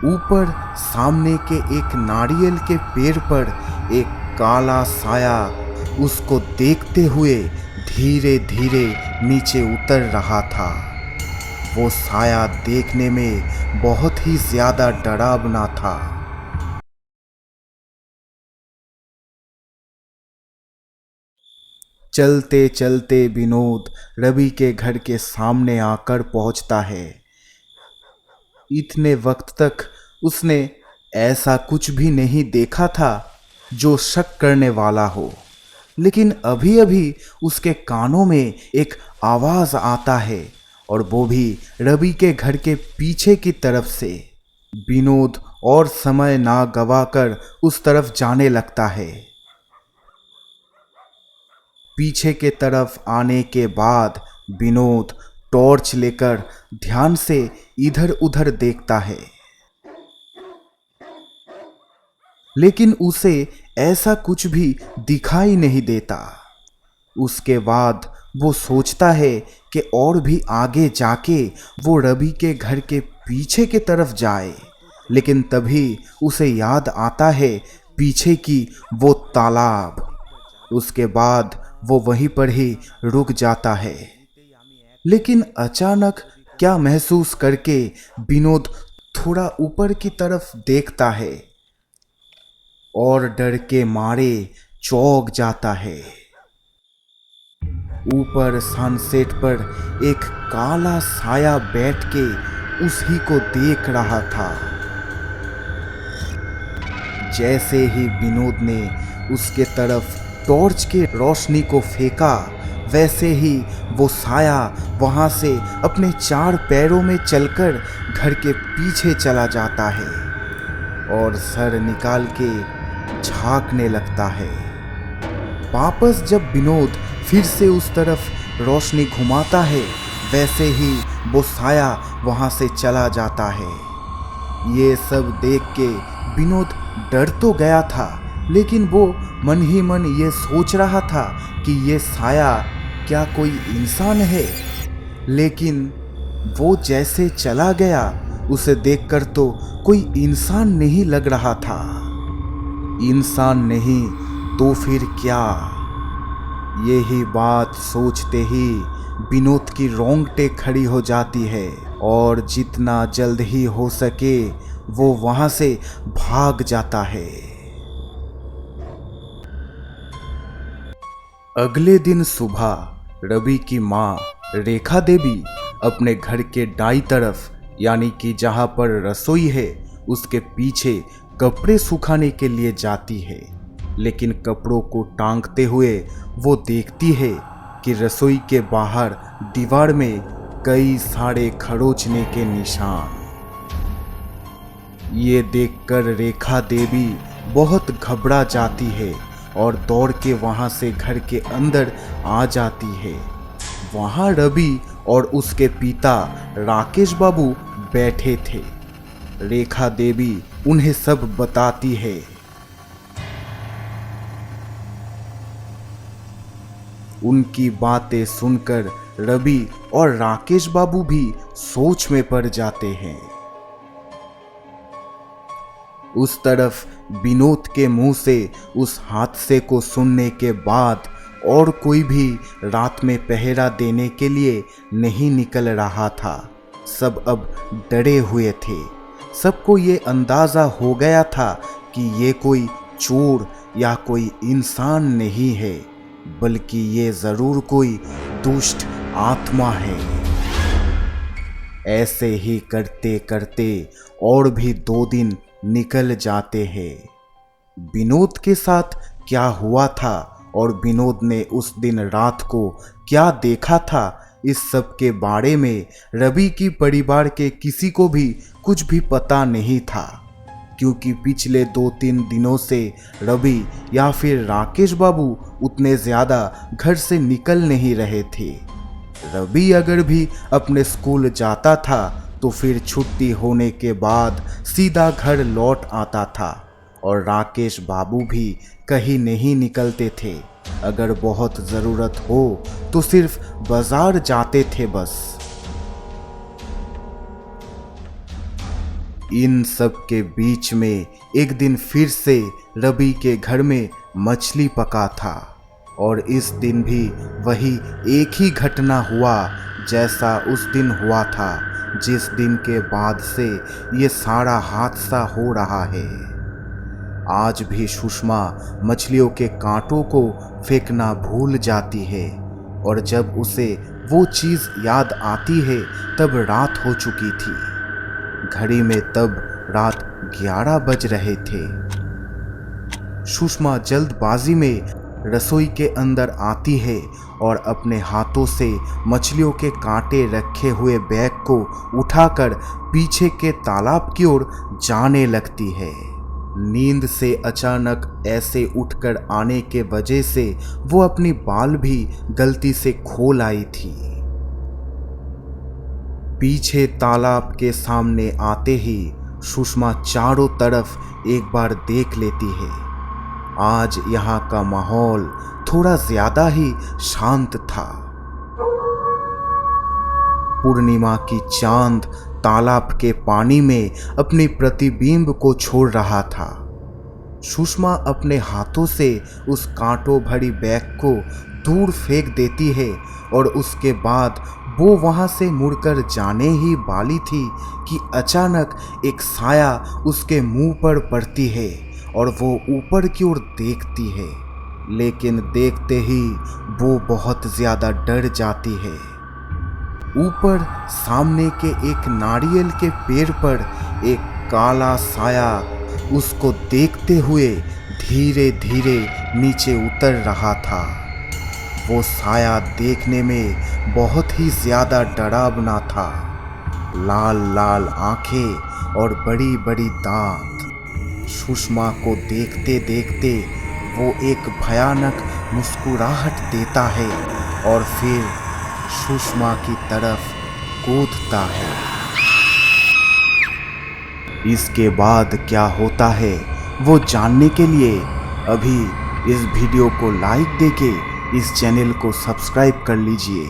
ऊपर सामने के एक नारियल के पेड़ पर एक काला साया उसको देखते हुए धीरे धीरे नीचे उतर रहा था। वो साया देखने में बहुत ही ज्यादा डरावना था। चलते चलते विनोद रवि के घर के सामने आकर पहुंचता है। इतने वक्त तक उसने ऐसा कुछ भी नहीं देखा था जो शक करने वाला हो, लेकिन अभी अभी उसके कानों में एक आवाज आता है और वो भी रवि के घर के पीछे की तरफ से। विनोद और समय ना गवाकर उस तरफ जाने लगता है। पीछे के तरफ आने के बाद विनोद टॉर्च लेकर ध्यान से इधर उधर देखता है, लेकिन उसे ऐसा कुछ भी दिखाई नहीं देता। उसके बाद वो सोचता है कि और भी आगे जाके वो रवि के घर के पीछे की तरफ जाए, लेकिन तभी उसे याद आता है पीछे की वो तालाब। उसके बाद वो वहीं पर ही रुक जाता है, लेकिन अचानक क्या महसूस करके विनोद थोड़ा ऊपर की तरफ देखता है और डर के मारे चौंक जाता है। ऊपर सनसेट पर एक काला साया बैठ के उसी को देख रहा था। जैसे ही विनोद ने उसके तरफ टॉर्च की रोशनी को फेंका, वैसे ही वो साया वहां से अपने 4 पैरों में चलकर घर के पीछे चला जाता है और सर निकाल के झांकने लगता है। वापस जब विनोद फिर से उस तरफ रोशनी घुमाता है, वैसे ही वो साया वहां से चला जाता है। ये सब देख के विनोद डर तो गया था, लेकिन वो मन ही मन ये सोच रहा था कि ये साया क्या कोई इंसान है। लेकिन वो जैसे चला गया, उसे देखकर तो कोई इंसान नहीं लग रहा था। इंसान नहीं तो फिर क्या? यही बात सोचते ही विनोद की रोंगटे खड़ी हो जाती है और जितना जल्द ही हो सके वो वहां से भाग जाता है। अगले दिन सुबह रवि की माँ रेखा देवी अपने घर के दाईं तरफ, यानी कि जहां पर रसोई है, उसके पीछे कपड़े सुखाने के लिए जाती है। लेकिन कपड़ों को टांगते हुए वो देखती है कि रसोई के बाहर दीवार में कई सारे खरोंचने के निशान। ये देखकर रेखा देवी बहुत घबरा जाती है और दौड़ के वहां से घर के अंदर आ जाती है। वहां रवि और उसके पिता राकेश बाबू बैठे थे। रेखा देवी उन्हें सब बताती है। उनकी बातें सुनकर रवि और राकेश बाबू भी सोच में पड़ जाते हैं। उस तरफ विनोद के मुंह से उस हादसे को सुनने के बाद और कोई भी रात में पहरा देने के लिए नहीं निकल रहा था। सब अब डरे हुए थे। सबको ये अंदाजा हो गया था कि ये कोई चोर या कोई इंसान नहीं है, बल्कि ये जरूर कोई दुष्ट आत्मा है। ऐसे ही करते करते और भी 2 दिन निकल जाते हैं। विनोद के साथ क्या हुआ था और विनोद ने उस दिन रात को क्या देखा था, इस सब के बारे में रवि की परिवार के किसी को भी कुछ भी पता नहीं था, क्योंकि पिछले 2-3 दिनों से रवि या फिर राकेश बाबू उतने ज़्यादा घर से निकल नहीं रहे थे। रवि अगर भी अपने स्कूल जाता था तो फिर छुट्टी होने के बाद सीधा घर लौट आता था और राकेश बाबू भी कहीं नहीं निकलते थे। अगर बहुत ज़रूरत हो तो सिर्फ बाजार जाते थे बस। इन सब के बीच में एक दिन फिर से रवि के घर में मछली पका था और इस दिन भी वही एक ही घटना हुआ जैसा उस दिन हुआ था जिस दिन के बाद से ये सारा हादसा हो रहा है। आज भी सुषमा मछलियों के कांटों को फेंकना भूल जाती है और जब उसे वो चीज़ याद आती है तब रात हो चुकी थी। घड़ी में तब रात 11 बज रहे थे। सुषमा जल्दबाजी में रसोई के अंदर आती है और अपने हाथों से मछलियों के कांटे रखे हुए बैग को उठाकर पीछे के तालाब की ओर जाने लगती है। नींद से अचानक ऐसे उठकर आने के वजह से वो अपनी बाल भी गलती से खोल आई थी। पीछे तालाब के सामने आते ही सुषमा चारों तरफ एक बार देख लेती है। आज यहाँ का माहौल थोड़ा ज्यादा ही शांत था। पूर्णिमा की चांद तालाब के पानी में अपने प्रतिबिंब को छोड़ रहा था। सुषमा अपने हाथों से उस कांटों भरी बैग को दूर फेंक देती है और उसके बाद वो वहां से मुड़कर जाने ही वाली थी कि अचानक एक साया उसके मुंह पर पड़ती है और वो ऊपर की ओर देखती है, लेकिन देखते ही वो बहुत ज़्यादा डर जाती है। ऊपर सामने के एक नारियल के पेड़ पर एक काला साया उसको देखते हुए धीरे धीरे नीचे उतर रहा था। वो साया देखने में बहुत ही ज़्यादा डरावना था। लाल लाल आंखें और बड़ी बड़ी दांत। सुषमा को देखते देखते वो एक भयानक मुस्कुराहट देता है और फिर सुषमा की तरफ कूदता है। इसके बाद क्या होता है वो जानने के लिए अभी इस वीडियो को लाइक देके इस चैनल को सब्सक्राइब कर लीजिए।